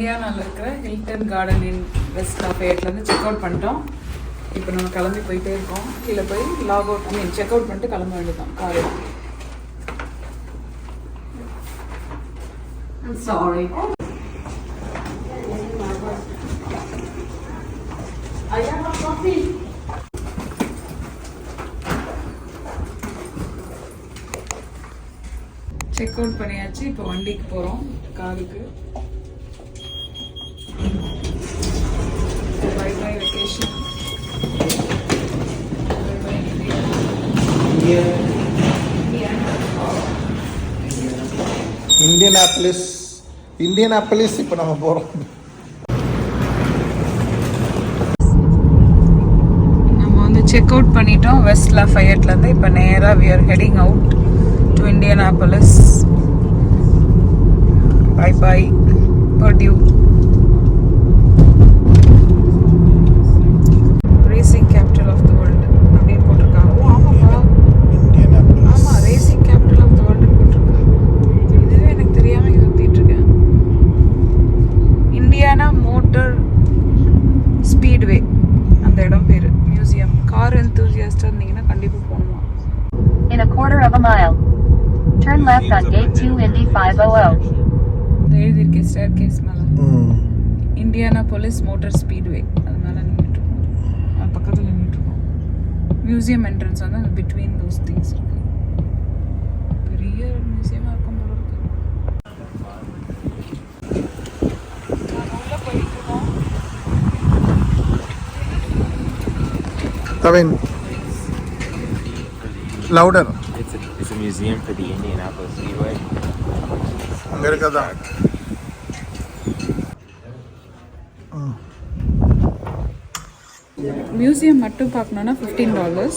இந்தியானாவில் இருக்கிற Hilton garden இன் west லாஃபயட்லேருந்து check out பண்ணிட்டோம். இப்போ நம்ம கிளம்பி போயிட்டே இருக்கோம். கீழே போய் லாக் அவுட் செக் அவுட் பண்ணிட்டு கிளம்ப வேண்டியதான் car. Sorry. I have a coffee. Check out பண்ணியாச்சு. இப்போ வண்டிக்கு போகிறோம், காருக்கு. By by vacation. இந்தியனாpolis இப்போ நம்ம போகிறோம். நம்ம வந்து செக் அவுட் பண்ணிட்டோம் வெஸ்ட் லாஃபயட்லேருந்து. இப்போ நேராக we are heading out to Indianapolis. Bye bye Purdue. Racing capital of the world அப்படியே போட்டிருக்காங்க. ஓ ஆமாப்பா, ஆமாம், racing capital of the world போட்டிருக்காங்க. இதுவே எனக்கு தெரியாமல் இங்கே சுற்றிட்டு இருக்கேன். இண்டியானா மோட்டர் ஸ்பீட்வே அந்த இடம் பேர். மியூசியம். கார் எந்தூசியாஸ்டாக இருந்தீங்கன்னா கண்டிப்பாக போகணுமா. In a quarter of a mile, turn left on gate 2 Indy 500. எழுதியிருக்கேன் ஸ்டேர் கேஸ் மேலே. இண்டியானாபோலிஸ் மோட்டார் ஸ்பீட்வே அது மேலே நின்றுட்டுருக்கோம். அது பக்கத்தில் நின்றுட்டுருக்கோம். மியூசியம் என்ட்ரன்ஸ் வந்து அந்த பிட்வீன் தோஸ் திங்ஸ் இருக்கு. பெரிய மியூசியமாக இருக்கும் போல இருக்கு. உள்ளே போயிட்டுருக்கோம். Kevin, louder. It's a museum for the Indianapolis Speedway. அங்கே இருக்கதா? மியூசியம் மட்டும் பார்க்கணுன்னா $15.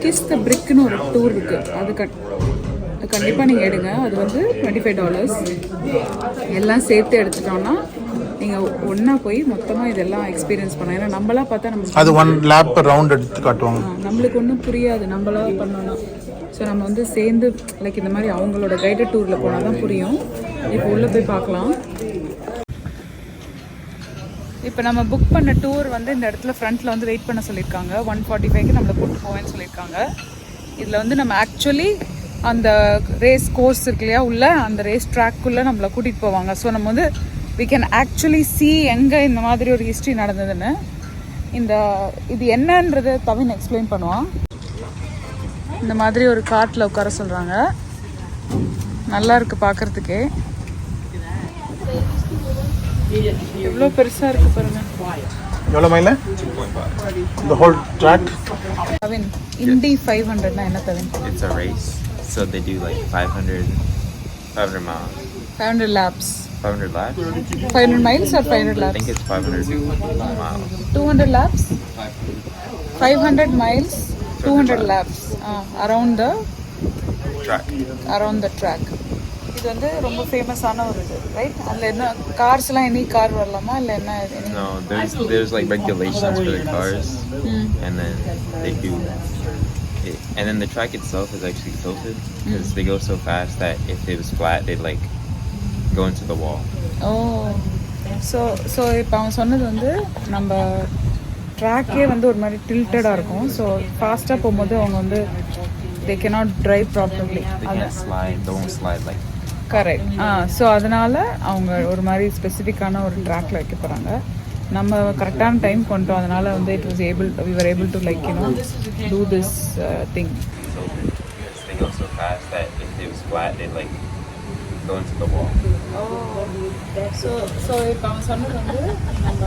கிஸ் த பிரிக்னு ஒரு டூர் இருக்குது. அது கண்டிப்பாக நீங்கள் எடுங்க. அது வந்து $25. எல்லாம் சேர்த்து எடுத்துட்டோன்னா நீங்கள் ஒன்றா போய் மொத்தமாக இதெல்லாம் எக்ஸ்பீரியன்ஸ் பண்ணலாம். ஏன்னா நம்மளாம் பார்த்தா நம்ம அது 1 லேப் ரவுண்ட் எடுத்து காட்டுவாங்க. நம்மளுக்கு ஒன்றும் புரியாது நம்மளா பண்ணோன்னா. ஸோ நம்ம வந்து சேர்ந்து லைக் இந்த மாதிரி அவங்களோட கைடட் டூரில் போனால் தான் புரியும். இப்போ உள்ளே போய் பார்க்கலாம். இப்போ நம்ம புக் பண்ண டூர் வந்து இந்த இடத்துல ஃப்ரண்ட்டில் வந்து வெயிட் பண்ண சொல்லியிருக்காங்க. 145க்கு நம்மளை கூப்பிட்டு போவேன்னு சொல்லியிருக்காங்க. இதில் வந்து நம்ம ஆக்சுவலி அந்த ரேஸ் கோர்ஸ் இருக்கு இல்லையா, உள்ள அந்த ரேஸ் ட்ராக்குள்ளே நம்மளை கூட்டிகிட்டு போவாங்க. ஸோ நம்ம வந்து we can actually see எங்கே இந்த மாதிரி ஒரு ஹிஸ்ட்ரி நடந்ததுன்னு. இது என்னன்றது தவின் எக்ஸ்பிளைன் பண்ணுவான். இந்த மாதிரி ஒரு காட்டில் உட்கார சொல்கிறாங்க. நல்லா இருக்கு பார்க்குறதுக்கே. எவ்வளோ பெருசாக இருக்கு பாருங்க. எவ்வளோ மைல்? the whole track. தவின், இண்டி 500னா என்ன தவின்? It's a race, so they do like 500 miles. 500 laps. 500 laps? 500 miles or 500 laps? I think it's 500 miles. 200 laps? 500 miles, 200 laps around the track. இது வந்து ரொம்ப ஃபேமஸான ஒரு இது, ரைட்? அதில் என்ன கார்ஸ்லாம் எனி கார் வரலாமா இல்லை என்ன? No, there's like regulations for the cars, and then they do it. And then the track itself is actually tilted because they go so fast that if it was flat, they'd like go into the wall. So இப்போ அவன் சொன்னது வந்து நம்ம ட்ராக்கே வந்து ஒரு மாதிரி டில்டடாக இருக்கும். So ஃபாஸ்ட்டாக போகும்போது அவங்க வந்து they cannot drive properly. They can't slide, don't slide like. Correct. So அதனால் அவங்க ஒரு மாதிரி ஸ்பெசிஃபிக்கான ஒரு ட்ராக்ல வைக்க போகிறாங்க. நம்ம கரெக்டான டைம் கொண்டோம். அதனால் வந்து we were able to like do this thing. They go so fast that if it was flat, they'd like go into the wall. So இப்போ அவன் சொன்னது வந்து நம்ம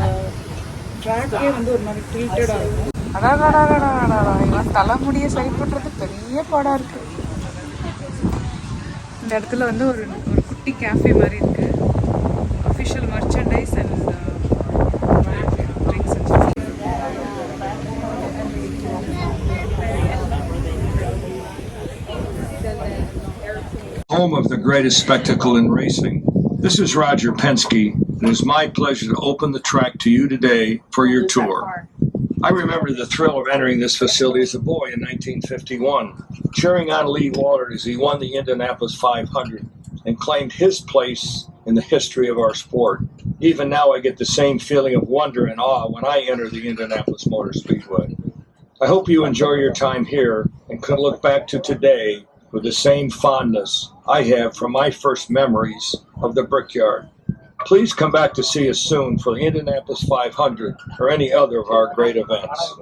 ட்ராக்கே வந்து ஒரு மாதிரி டில்டடாக இருக்கும். இவன் தலைமுடியை சரி பண்ணுறது பெரிய பாடாக இருக்குது. இந்த இடத்துல வந்து ஒரு குட்டி கேஃபே மாதிரி இருக்குது. Official merchandise and drinks. Home of the greatest spectacle in racing. This is Roger Penske. It is my pleasure to open the track to you today for your tour. I remember the thrill of entering this facility as a boy in 1951, cheering on Lee Walter as he won the Indianapolis 500 and claimed his place in the history of our sport. Even now, I get the same feeling of wonder and awe when I enter the Indianapolis Motor Speedway. I hope you enjoy your time here and can look back to today with the same fondness I have from my first memories of the Brickyard. Please come back to see us soon for the Indianapolis 500 or any other of our great events.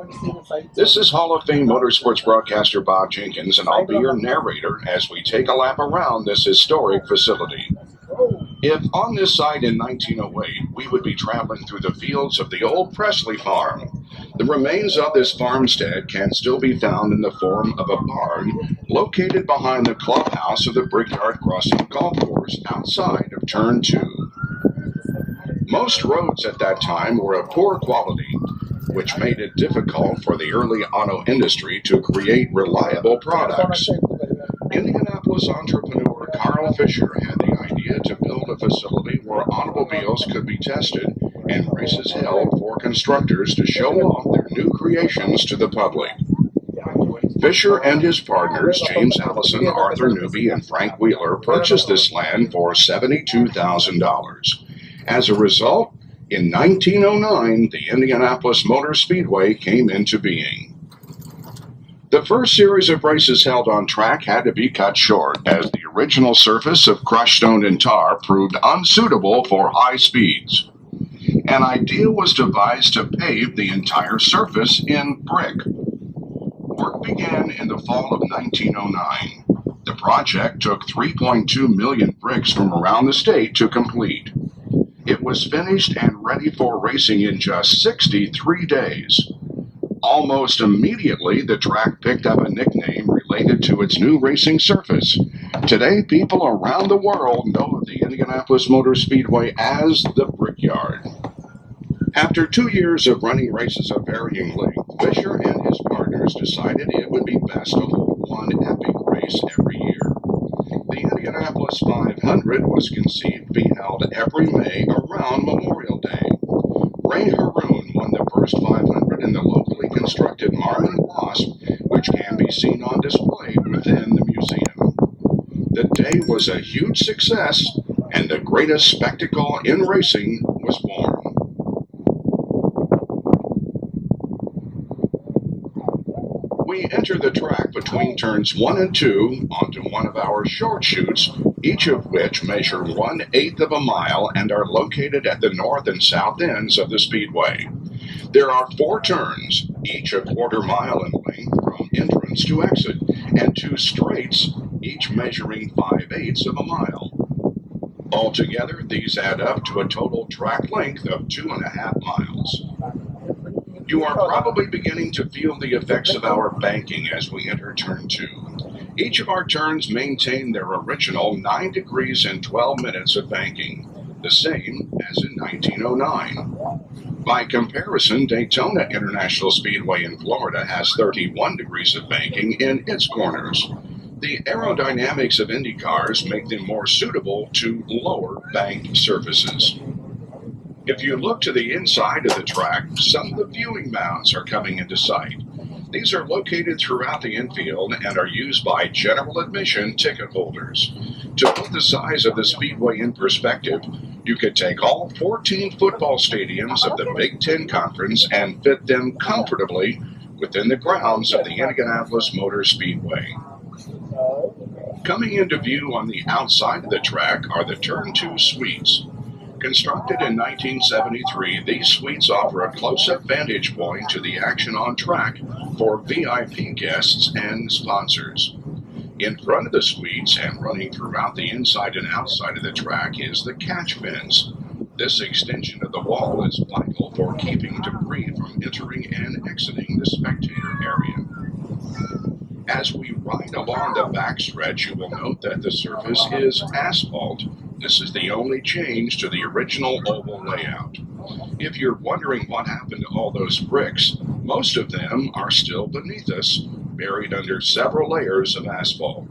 This is Hall of Fame motorsports broadcaster Bob Jenkins, and I'll be your narrator as we take a lap around this historic facility. If on this site in 1908 we would be traveling through the fields of the old Presley farm, the remains of this farmstead can still be found in the form of a barn located behind the clubhouse of the Brickyard Crossing Golf Course outside of Turn 2. Most roads at that time were of poor quality, which made it difficult for the early auto industry to create reliable products. Indianapolis entrepreneur Carl Fisher had the idea to build a facility where automobiles could be tested and races held for constructors to show off their new creations to the public. Fisher and his partners, James Allison, Arthur Newby, and Frank Wheeler, purchased this land for $72,000. As a result, in 1909, the Indianapolis Motor Speedway came into being. The first series of races held on track had to be cut short, as the original surface of crushed stone and tar proved unsuitable for high speeds. An idea was devised to pave the entire surface in brick. Work began in the fall of 1909. The project took 3.2 million bricks from around the state to complete. It was finished and ready for racing in just 63 days. Almost immediately, the track picked up a nickname related to its new racing surface. Today, people around the world know of the Indianapolis Motor Speedway as the Brickyard. After 2 years of running races of varying length, Fisher and his partners decided it would be best to hold one epic race every year. The Indianapolis 500 was conceived to be held every May around Memorial Day. Ray Haroon won the first 500 in the locally constructed Marmon Wasp, which can be seen on display within the museum. The day was a huge success, and the greatest spectacle in racing was born. We enter the track between turns 1 and 2 onto one of our short chutes, each of which measure 1/8 of a mile and are located at the north and south ends of the speedway. There are 4 turns, each a quarter mile in length from entrance to exit, and 2 straights, each measuring 5/8 of a mile. Altogether, these add up to a total track length of 2.5 miles. You are probably beginning to feel the effects of our banking as we enter turn 2. Each of our turns maintain their original 9 degrees and 12 minutes of banking, the same as in 1909. By comparison, Daytona International Speedway in Florida has 31 degrees of banking in its corners. The aerodynamics of Indy cars make them more suitable to lower banked surfaces. If you look to the inside of the track, some of the viewing mounds are coming into sight. These are located throughout the infield and are used by general admission ticket holders. To put the size of the speedway in perspective, you could take all 14 football stadiums of the Big Ten Conference and fit them comfortably within the grounds of the Indianapolis Motor Speedway. Coming into view on the outside of the track are the Turn 2 suites. Constructed in 1973, these suites offer a close-up vantage point to the action on track for VIP guests and sponsors. In front of the suites and running throughout the inside and outside of the track is the catch fence. This extension of the wall is vital for keeping debris from entering and exiting the spectator area. As we ride along the backstretch, you will note that the surface is asphalt. This is the only change to the original oval layout. If you're wondering what happened to all those bricks, most of them are still beneath us, buried under several layers of asphalt.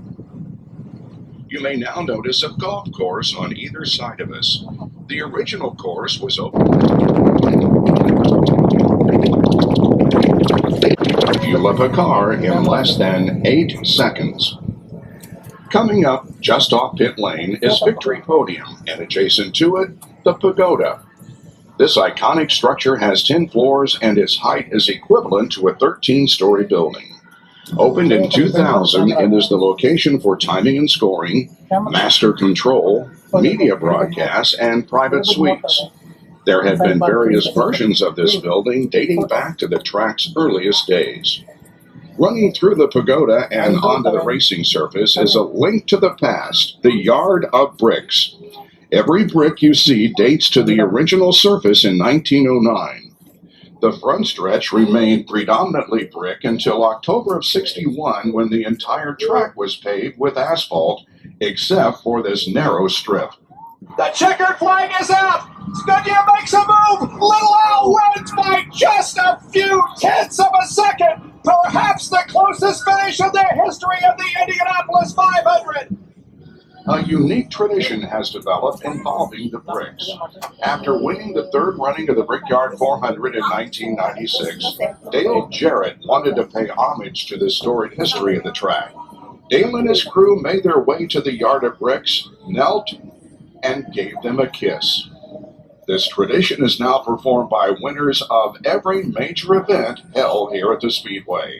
You may now notice a golf course on either side of us. The original course was open. Fuel up a car in less than 8 seconds. Coming up just off pit lane is Victory Podium, and adjacent to it, the Pagoda, This iconic structure has 10 floors and its height is equivalent to a 13-story building. Opened in 2000, it is the location for timing and scoring, master control, media broadcasts, and private suites. There have been various versions of this building dating back to the track's earliest days. Running through the pagoda and onto the racing surface is a link to the past, the Yard of Bricks. Every brick you see dates to the original surface in 1909. The front stretch remained predominantly brick until October of '61 when the entire track was paved with asphalt, except for this narrow strip. The checkered flag is out! Goodyear makes a move! Little Al wins by just a few tenths of a second! Perhaps the closest finish in the history of the Indianapolis 500! A unique tradition has developed involving the bricks. After winning the third running of the Brickyard 400 in 1996, Dale Jarrett wanted to pay homage to the storied history of the track. Dale and his crew made their way to the Yard of Bricks, knelt, and gave them a kiss. This tradition is now performed by winners of every major event held here at the Speedway.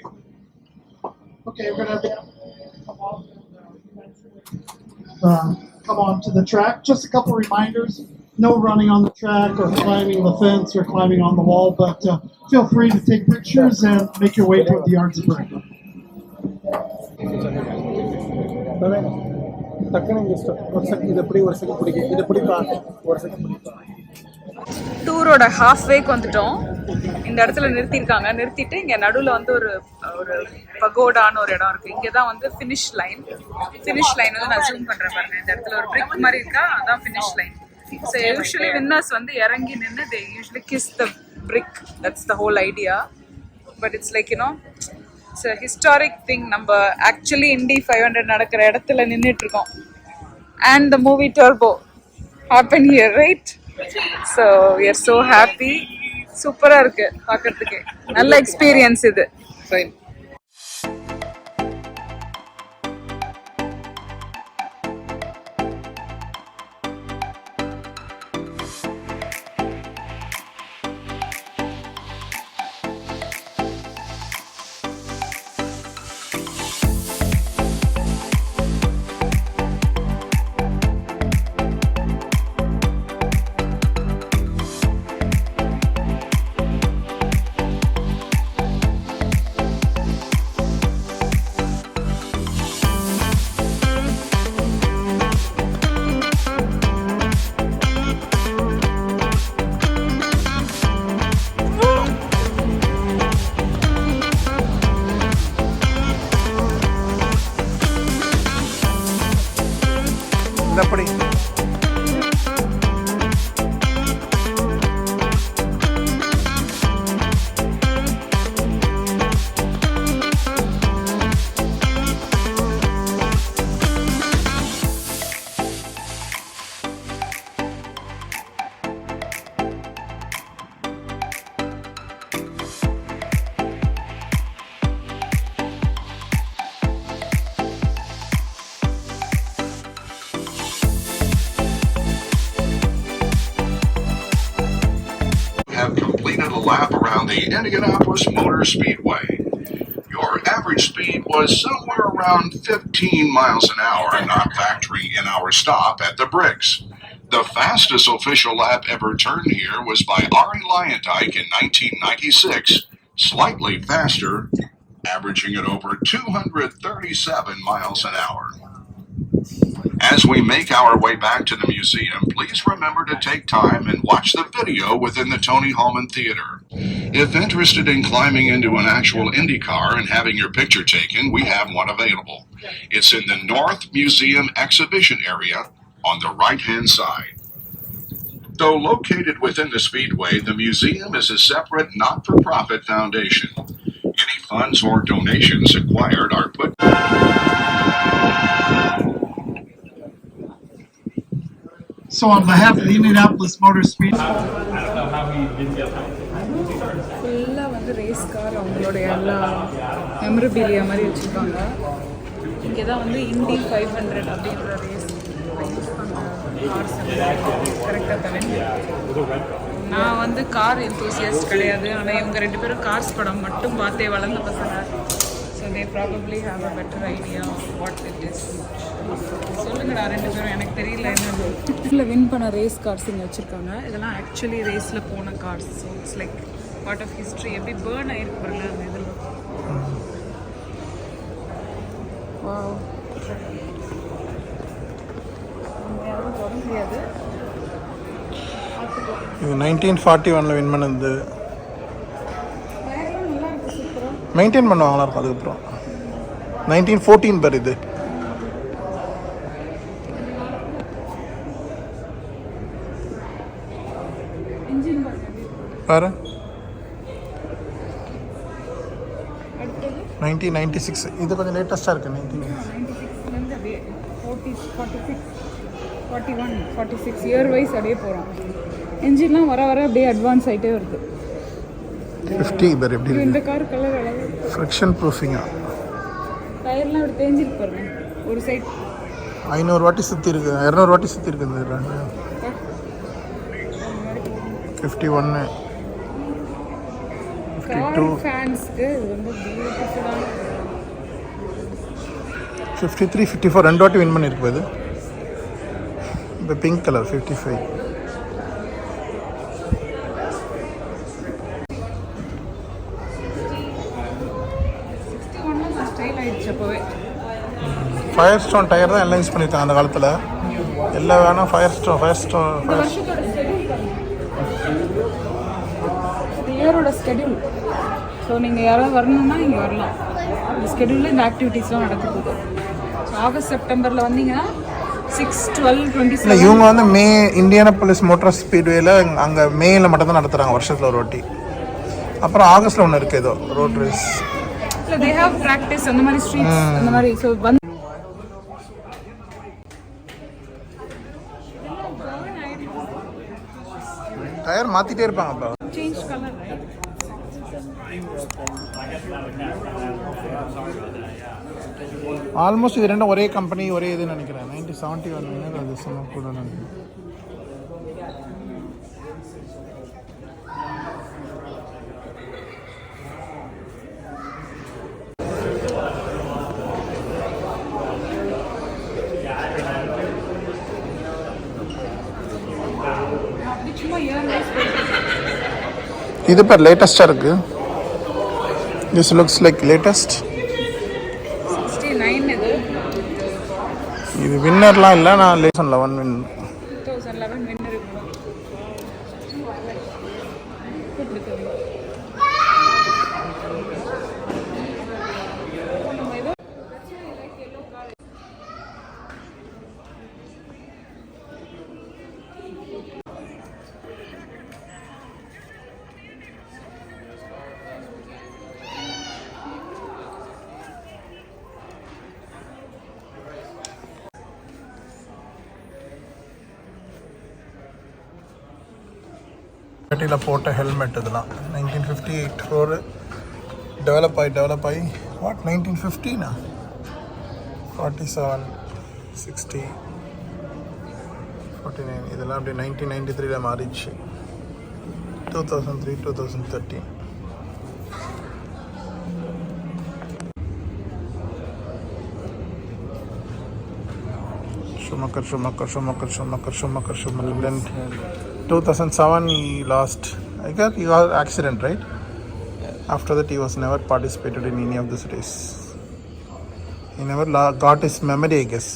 Okay, we're going to come on to the track. Just a couple reminders. No running on the track or climbing the fence or climbing on the wall, but feel free to take pictures and make your way toward the Yards of Brick. டூரோட half வேக்கு வந்துட்டோம். இந்த இடத்துல நிறுத்தியிருக்காங்க. நிறுத்திட்டு இங்கே நடுவில் வந்து ஒரு பகோடான்னு ஒரு இடம் இருக்குது. இங்கே தான் வந்து ஃபினிஷ் லைன் வந்து நான் ஜூம் பண்ணுறேன் பாருங்க. இந்த இடத்துல ஒரு பிரிக் மாதிரி இருக்கா, அதான் finish line. So usually winners வந்து இறங்கி நின்று they usually kiss the brick. That's the whole idea. But it's like you know it's a historic thing. நம்ம ஆக்சுவலி இண்டி 500 நடக்கிற இடத்துல நின்றுட்டு இருக்கோம். And the movie Turbo happen here, right? So we are so happy. சூப்பராக இருக்கு பார்க்கறதுக்கு. நல்ல experience இது. ஃபைன். எப்படி have completed a lap around the Indianapolis Motor Speedway. Your average speed was somewhere around 15 miles an hour, not factoring in our stop at the Bricks. The fastest official lap ever turned here was by Ari Lyondike in 1996, slightly faster, averaging at over 237 miles an hour. As we make our way back to the museum, please remember to take time and watch the video within the Tony Holman Theater. If interested in climbing into an actual Indy car and having your picture taken, we have one available. It's in the North Museum exhibition area on the right-hand side. Though located within the Speedway, the museum is a separate not-for-profit foundation. Any funds or donations acquired are put... So on behalf of the Indianapolis Motor Speed, ஃபுல்லாக வந்து race car அவங்களுடைய எல்லா மெமரபிலியா மாதிரி வச்சுருக்காங்க. இங்கே தான் வந்து indie 500 அப்படின்ற ரேஸ் யூஸ் பண்ணுற கார்ஸ் கரெக்டாக தானே நான் வந்து கார் எந்தூசியஸ்ட் கிடையாது, ஆனால் இவங்க 2 பேரும் கார்ஸ் படம் மட்டும் பார்த்தே வளர்ந்த பசங்க. So they probably have a better idea what it is. சொல்லுங்கடா 2 பேரும், எனக்கு தெரியல என்னது. இதில் வின் பண்ண ரேஸ் கார்ஸ் இங்கே வச்சுருக்காங்க. இதெல்லாம் ஆக்சுவலி ரேஸில் போன cars. So it's like part of history. எப்படி பேர்ன் ஆகிருக்கு பாருங்க அந்த இதில். வாவ், யாரும் தொட முடியாது. இது 1941 வின் பண்ணது. மெயின்டைன் பண்ணுவாங்களா இருக்கும். அதுக்கப்புறம் 1914 பேர் இது. பாரு 1996. இது கொஞ்சம் லேட்டஸ்டாக இருக்குது. 46 இயர் வைஸ் அப்படியே போகிறோம். என்ஜின்லாம் வர வர அப்படியே அட்வான்ஸ் ஆகிட்டே வருது. 50 பேர் எப்படி இந்த கார் கலர் அழகு. ஃப்ரிக்ஷன் ப்ரூஃபிங்கா. டயர்லாம் அப்படி தேஞ்சிருக்கு பாருங்க. ஒரு சைட் 500 வாட்டி சுற்றி இருக்கு, 200 வாட்டி சுற்றி இருக்கு. இந்த 51 52 ஃபேன்ஸ்க்கு ரொம்ப பியூட்டிஃபுல்லான 53 54 2 வாட்டி வின் பண்ணியிருக்கு. இது இப்போ பிங்க் கலர் 55. ஸ்டைல் ஆயிடுச்சு அப்போவே. ஃபயர் ஸ்டோன் டயர் தான் எல்லாம் யூஸ் பண்ணியிருக்காங்க அந்த காலத்தில். எல்லாம் வேணால் ஃபயர் ஸ்டோன் இந்த வருஷத்தோட ஸ்கெடியூல் பாருங்க. இயரோட ஸ்கெடியூல். ஸோ நீங்கள் யாராவது வரணும்னா இங்கே வரலாம். இந்த ஸ்கெடியூலில் இந்த ஆக்டிவிட்டீஸ்லாம் நடக்க போகுது. ஸோ ஆகஸ்ட் செப்டம்பரில் வந்தீங்கன்னா 6, 12, 27. இவங்க வந்து மே இண்டியானாபோலிஸ் மோட்டார் ஸ்பீட்வேல அங்கே மேயில் மட்டும் தான் நடத்துகிறாங்க வருஷத்தில் ஒரு வாட்டி. அப்புறம் ஆகஸ்ட்டில் ஒன்று இருக்குது ஏதோ ரோட் ரேஸ். இல்லை தே ஹேவ் ப்ராக்டிஸ் அந்த மாதிரி ஸ்ட்ரீட்ஸ் அந்த மாதிரி. ஸோ வந்து டயர் மாற்றிட்டே இருப்பாங்க. அப்போ சேஞ்ச் கலர். ஆல்மோஸ்ட் இது ரெண்டும் ஒரே கம்பெனி ஒரே இதுன்னு நினைக்கிறேன். 1971 அது சும்மா கூட நினைக்கிறேன். இது பேர் லேட்டஸ்டாக இருக்குது. This looks like latest. 69 இது வின்னர்லாம் இல்லை, நான் 11 வின். 2011 வின்னர். போட்ட ஹெல்மெட் இதெல்லாம் 1958 ஒரு டெவலப் ஆகி வாட் 1950 47 60 49 இதெல்லாம் அப்படியே 1993 மாறிடுச்சு. 2003 2013 Schumacher. 2007 he lost. I guess he got accident, right? After that he was never participated in any of this race. He never got his memory, I guess.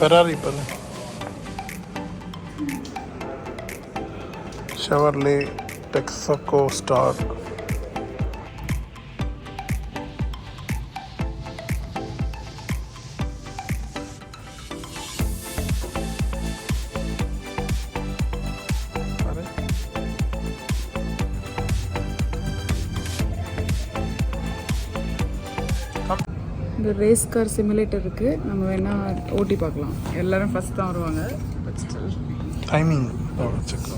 Ferrari பாரு. Chevrolet Texaco Star. இந்த race car simulator இருக்குது, நம்ம வேணால் ஓட்டி பார்க்கலாம். எல்லோரும் first தான் வருவாங்க. But still timing check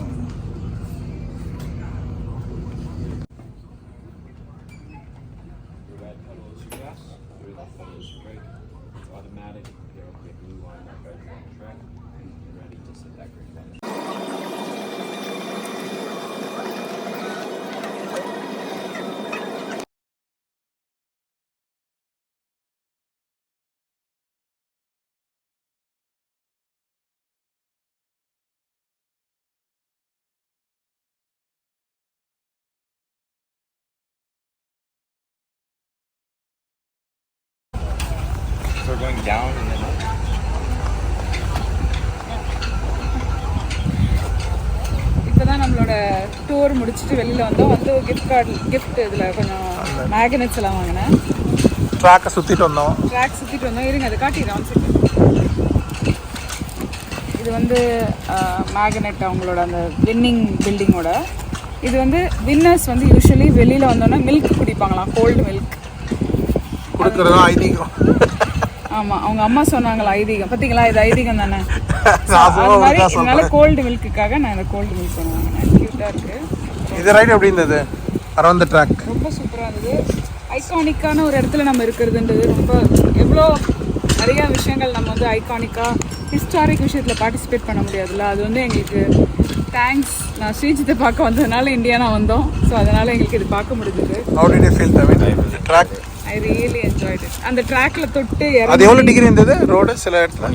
So we're going down and then up. இப்போ தான் நம்மளோட டூர் முடிச்சுட்டு வெளியில் வந்தோம். வந்து கிஃப்ட் இதில் கொஞ்சம் மேக்னெட்ஸ் எல்லாம் வாங்கினேன். ட்ராக்கை சுற்றிட்டு வந்தோம். ட்ராக் சுற்றிட்டு வந்தோம். இருங்க அதை காட்டிடுறோம். இது வந்து மேக்னெட் அவங்களோட அந்த வின்னிங் பில்டிங்கோட. இது வந்து வின்னர்ஸ் வந்து யூஸ்வலி வெளியில் வந்தோன்னா மில்க் குடிப்பாங்களாம், கோல்டு மில்க் கொடுக்குறது ஐதீகம். ஆமாம், அவங்க அம்மா சொன்னாங்களா ஐதீகம். பார்த்தீங்களா, இது ஐதீகம் தானே. அது மாதிரி இதனால கோல்டு மில்க்குக்காக நான் இந்த கோல்டு மில்க் வாங்கினேன். க்யூட்டாக இருக்குது. இது ரைட் எப்படி இருந்தது? அரௌண்ட் த ட்ராக் ரொம்ப சூப்பராக இருந்தது. ஐகானிக்கான ஒரு இடத்துல நம்ம இருக்கிறதுன்றது ரொம்ப எவ்வளோ நிறையா விஷயங்கள் நம்ம வந்து ஐகானிக்காக ஹிஸ்டாரிக் விஷயத்தில் பார்ட்டிசிபேட் பண்ண முடியாதுல்ல. அது வந்து எங்களுக்கு தேங்க்ஸ். நான் ஸ்ரீஜித்தை பார்க்க வந்ததுனால இந்தியானா வந்தோம். ஸோ அதனால் எங்களுக்கு இது பார்க்க முடிஞ்சது. How did you feel the track? I really enjoyed it. அந்த ட்ராக்ல தொட்டு அது எவ்வளோ டிகிரி இருந்தது ரோடு? சில இடத்துல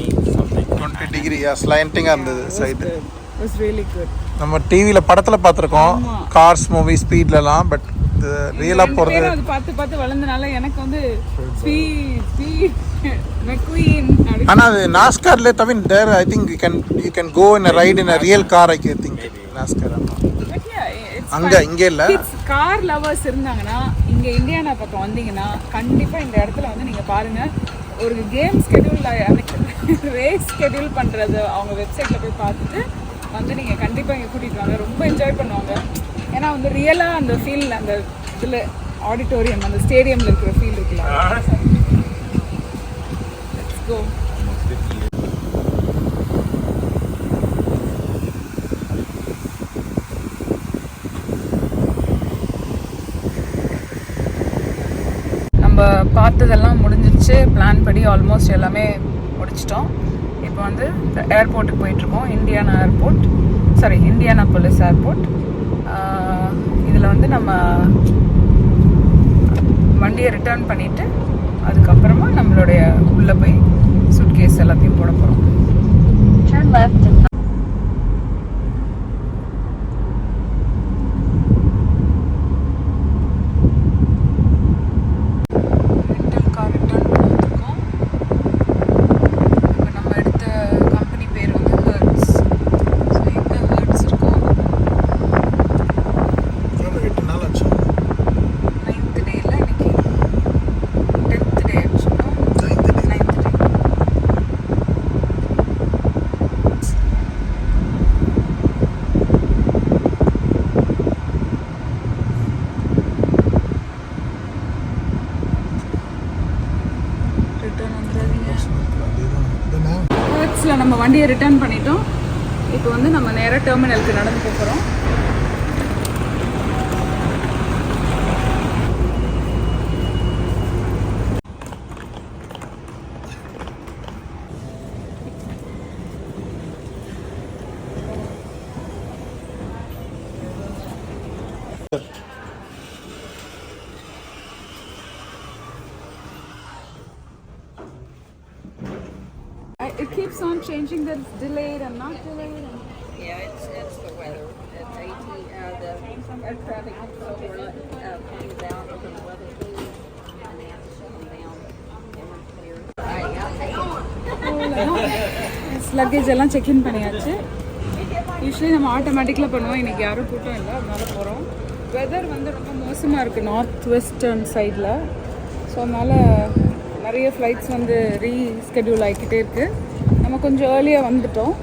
20 டிகிரி ஸ்லைண்டிங்காக இருந்தது side. It was really good. நம்ம டிவியில் படத்தில் பார்த்துருக்கோம் கார்ஸ் மூவி ஸ்பீட்லலாம். பட் இது ரியலாக போகிறது அது பார்த்து வளர்ந்தனால எனக்கு வந்து ஸ்பீட் மெக்வீன். ஆனால் அது நாஸ்கார்ல தவிர there I think you can go in a ride in a real car. I think NASCAR அங்கே இங்கே இல்லை. கார் லவர்ஸ் இருந்தாங்கன்னா இங்கே இந்தியானா பக்கம் வந்தீங்கன்னா கண்டிப்பாக இந்த இடத்துல வந்து நீங்கள் பாருங்கள். ஒரு கேம் ஸ்கெடியூல் ரேஸ் ஸ்கெடியூல் பண்ணுறது அவங்க வெப்சைட்டில் போய் பார்த்துட்டு வந்து நீங்கள் கண்டிப்பாக இங்கே கூட்டிகிட்டு வாங்க. ரொம்ப என்ஜாய் பண்ணுவாங்க. ஏன்னா வந்து ரியலாக அந்த ஃபீல், அந்த இதில் ஆடிட்டோரியம் அந்த ஸ்டேடியமில் இருக்கிற ஃபீல் இருக்குல்ல. Let's go. நம்ம பார்த்ததெல்லாம் முடிஞ்சிச்சு. பிளான் படி ஆல்மோஸ்ட் எல்லாமே முடிச்சிட்டோம். இப்போ வந்து ஏர்போர்ட்டுக்கு போயிட்டுருக்கோம். Indianapolis airport. இதில் வந்து நம்ம வண்டியை ரிட்டர்ன் பண்ணிவிட்டு அதுக்கப்புறமா நம்மளுடைய உள்ளே போய் சூட்கேஸ் எல்லாத்தையும் போட போகிறோம். நம்ம வண்டியை ரிட்டர்ன் பண்ணிட்டோம். இப்போ வந்து நம்ம நேராக டெர்மினலுக்கு நடந்து போகிறோம். It keeps on changing that it's delayed and not delayed. Yeah, it's the weather. It's the air traffic controller coming down from the weather too, and they have to shut them down. And we're clear. Luggage எல்லாம் check in பண்ணியாச்சு. Usually நம்ம ஆட்டோமேட்டிக்கில் பண்ணுவோம், இன்றைக்கி யாரும் கூட்டம் இல்லை, அதனால போகிறோம். வெதர் வந்து ரொம்ப மோசமாக இருக்குது நார்த் வெஸ்டர்ன் சைடில். ஸோ அதனால் நிறைய ஃப்ளைட்ஸ் வந்து ரீஸ்கெட்யூல் ஆகிக்கிட்டே இருக்குது. நம்ம கொஞ்சம் ஏர்லியாக வந்துட்டோம்.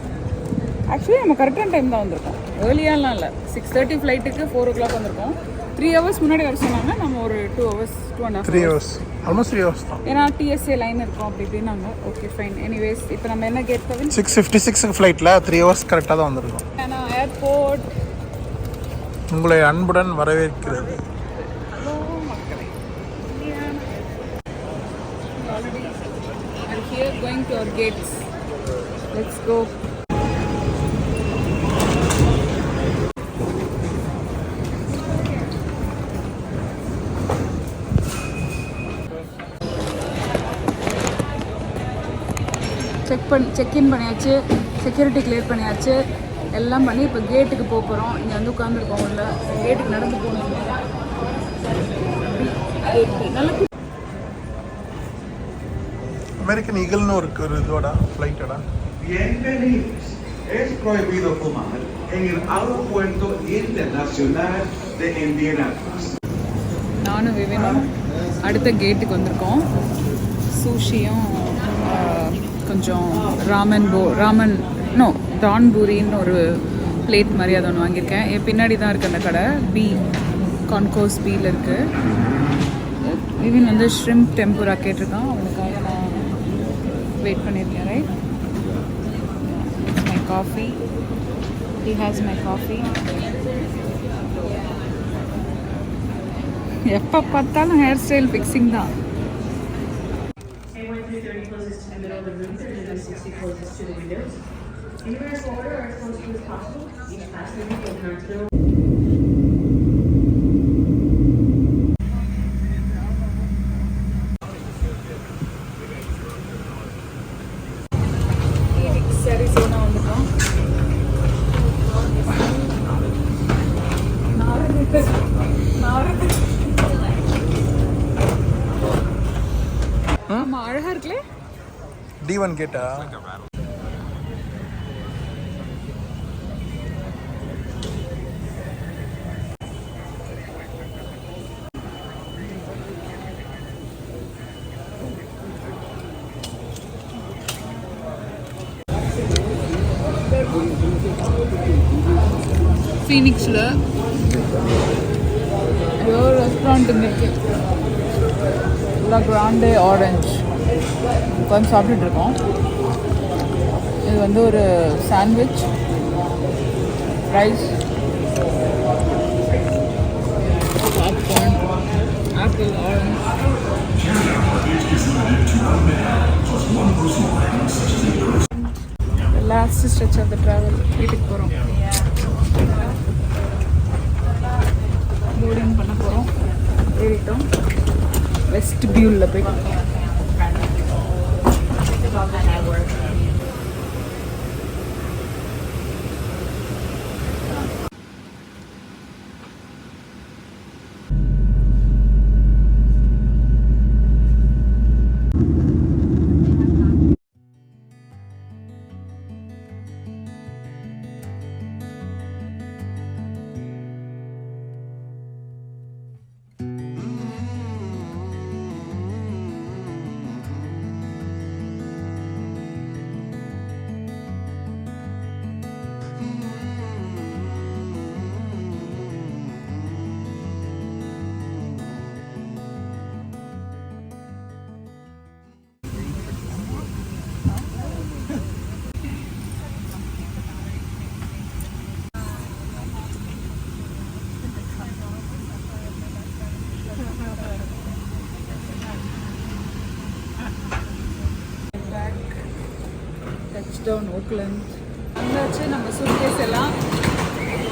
ஆக்சுவலி நம்ம கரெக்டான டைம் தான் வந்திருக்கோம், ஏர்லியாலாம் இல்லை. 6:30 ஃப்ளைட்டுக்கு 4 o'clock வந்திருக்கோம். 3 hours முன்னாடி வர சொன்னாங்க, நம்ம ஒரு 2 hours 2.5 3 hours ஆல்மோஸ்ட் 3 hours தான். ஏன்னா டிஎஸ்ஏ லைன் இருக்கும் அப்படி இப்படின்னாங்க. Okay fine. எனிவேஸ் இப்போ நம்ம என்ன கேட் கவின் 6:56 ஃப்ளைட்டில் 3 hours கரெக்டாக தான் வந்திருக்கோம். ஏன்னா ஏர்போர்ட் உங்களை அன்புடன் வரவேற்கிறது. ஹலோ மக்களை, already are here going to our gates. Let's go. Check in பண்ணியாச்சு, செக்யூரிட்டி கிளியர் பண்ணியாச்சு, எல்லாம் பண்ணி இப்போ கேட்டுக்கு போக போகிறோம். இங்கே வந்து உட்காந்துருக்கோம் உள்ள. கேட்டுக்கு நடந்து போகணும். நல்லா அமெரிக்கன் ஈகிள்னு ஒரு இதோட ஃப்ளைட்டோட. Bienvenidos. Es prohibido fumar en el aeropuerto internacional de Indianapolis. நானும் விவேனும் அடுத்த கேட்டுக்கு வந்திருக்கோம். சூஷியும் கொஞ்சம் ராமன் டான் பூரின்னு ஒரு பிளேட் மாதிரி அதை ஒன்று வாங்கியிருக்கேன். என் பின்னாடி தான் இருக்குது அந்த கடை. கான்கோஸ் பியில் இருக்குது. விவின் வந்து ஷ்ரிம்ப் டெம்பூரா கேட்டிருக்கான், அவனுக்காக நான் வெயிட் பண்ணியிருக்கேன். Right, my coffee. He has my coffee. எப்போ பார்த்தாலும் ஹேர் ஸ்டைல் ஃபிக்ஸிங் தான். A1330 closest to the middle of the room, 3060 closest to the windows. In reverse order or as close to as possible. Each passenger will open arms door. சரிசோனா வந்துட்டோம். ஆமா, அழகா இருக்குல்ல. D1 கேட்டா ஃபீனிக்ஸில் ஏதோ ஒரு restaurant இருக்கு, லா Grande orange. உட்காந்து சாப்பிட்டுட்டு இருக்கோம். இது வந்து ஒரு sandwich, rice, popcorn, apple, orange. Last stretch of the travel. வீட்டுக்கு போகிறோம். போர்டிங் பண்ண போகிறோம். ஏறிட்டோம். வெஸ்ட் பியூவில் போய் டவுன் ஓக்லண்ட் வந்தாச்சு. நம்ம சூட்கேஸ் எல்லாம்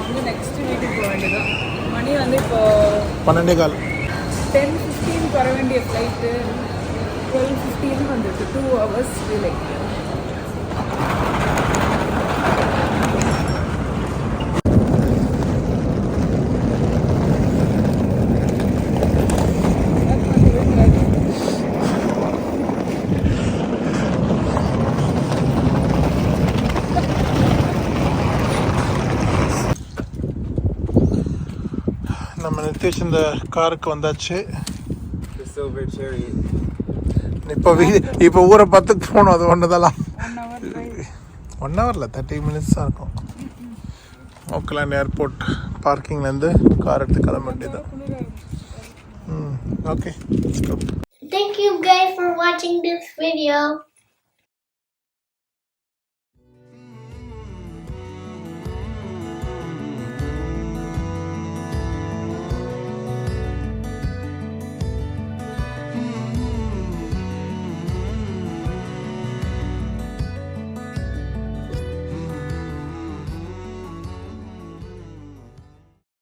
வந்து நெக்ஸ்ட் வீட்டுக்கு போக வேண்டியதான். மணி வந்து இப்போ 12:15. 10:15 வர வேண்டிய ஃப்ளைட்டு 12:15 வந்துருக்கு. 2 hours டிலே. நித்திஷ் இந்த காருக்கு வந்தாச்சு. The silver chariot. இப்போ ஊரை பார்த்துட்டு போகணும். அது ஒன்று தான் 1 hour 30 minutes தான் இருக்கும். ஓக்லாண்ட் ஏர்போர்ட் பார்க்கிங்லேருந்து கார் எடுத்து கிளம்ப வேண்டியது. Okay. Thank you guys for watching this video.